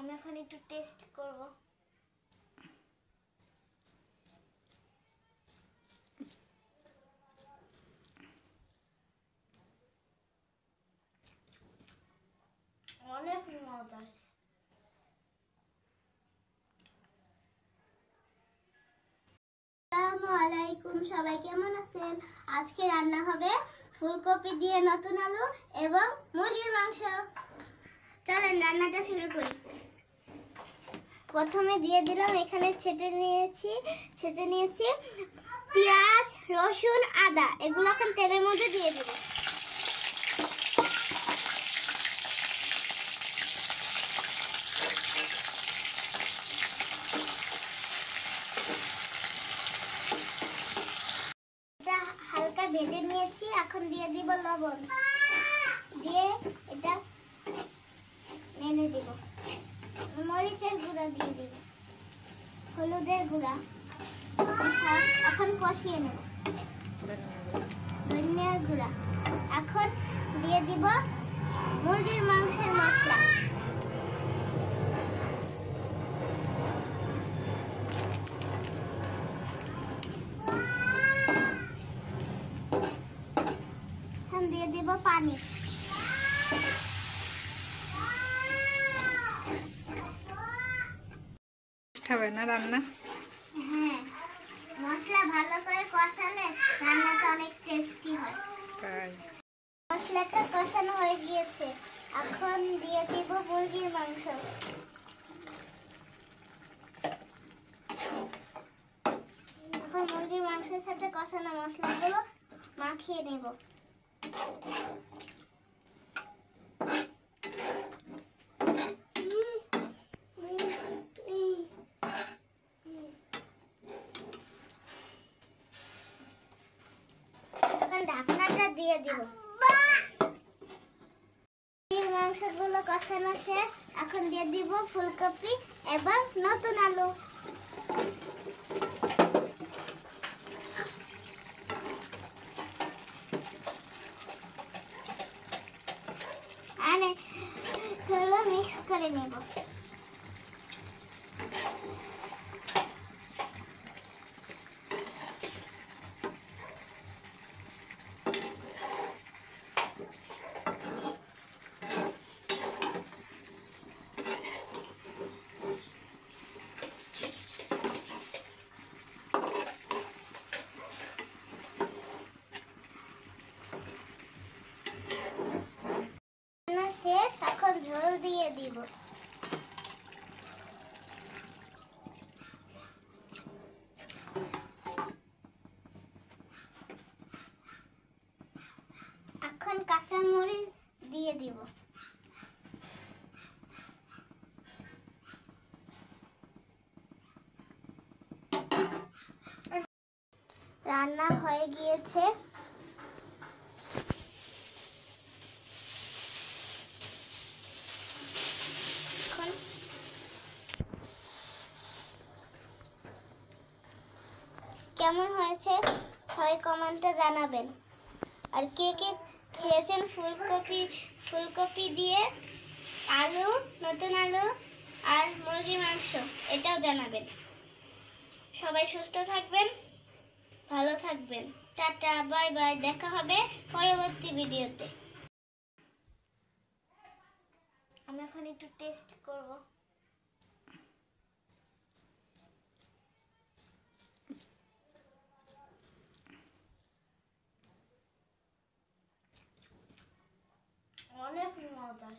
আমি এখন একটু টেস্ট করব। অনেক মজা। আসসালামু আলাইকুম, সবাই কেমন আছেন? আজকে রান্না হবে ফুলকপি দিয়ে নতুন আলু এবং মুরগির মাংস। চলেন রান্নাটা শুরু করি। প্রথমে দিয়ে দিলাম, এখানে ছেঁচে নিয়েছি পেঁয়াজ, রসুন, আদা। এগুলো এখন তেলের মধ্যে দিয়ে দেব। হালকা ভেজে নিয়েছি, এখন দিয়ে দিব লবণ, দিয়ে এটা নেড়ে দিব। মরিচের গুঁড়া দিয়ে দিব, হলুদের গুঁড়া, এখন কষিয়ে নেব। ধনিয়ার গুঁড়া, এখন দিয়ে দিব মুরগির মাংসের মশলা। এখন দিয়ে দিব পানি। খাবে না রান্না? হ্যাঁ, মশলা ভালো করে কষালে রান্নাটা অনেক টেস্টি হয়। তাই মশলাটা কষানো হয়ে গিয়েছে, এখন দিয়ে দিব মুরগির মাংস। এখন মুরগির মাংসের সাথে কষানো মশলাগুলো মাখিয়ে নেব। এখন ঢাকনাটা দিয়ে দিব। মুরগির মাংসগুলো কষানো শেষ, এখন দিয়ে দিব ফুলকপি এবং নতুন আলু। মিক্স করে নেব। শেষ, এখন ঝোল দিয়ে দিব। এখন কাঁচা মরিচ দিয়ে দিব। রান্না হয়ে গিয়েছে। কেমন হয়েছে সবাই কমেন্টে জানাবেন। আর কে কে খেয়েছেন ফুলকপি দিয়ে আলু, নতুন আলু আর মুরগির মাংস, এটাও জানাবেন। সবাই সুস্থ থাকবেন, ভালো থাকবেন। টাটা, বাই বাই, দেখা হবে পরবর্তী ভিডিওতে। আমি এখন একটু টেস্ট করব। অনেক মজা।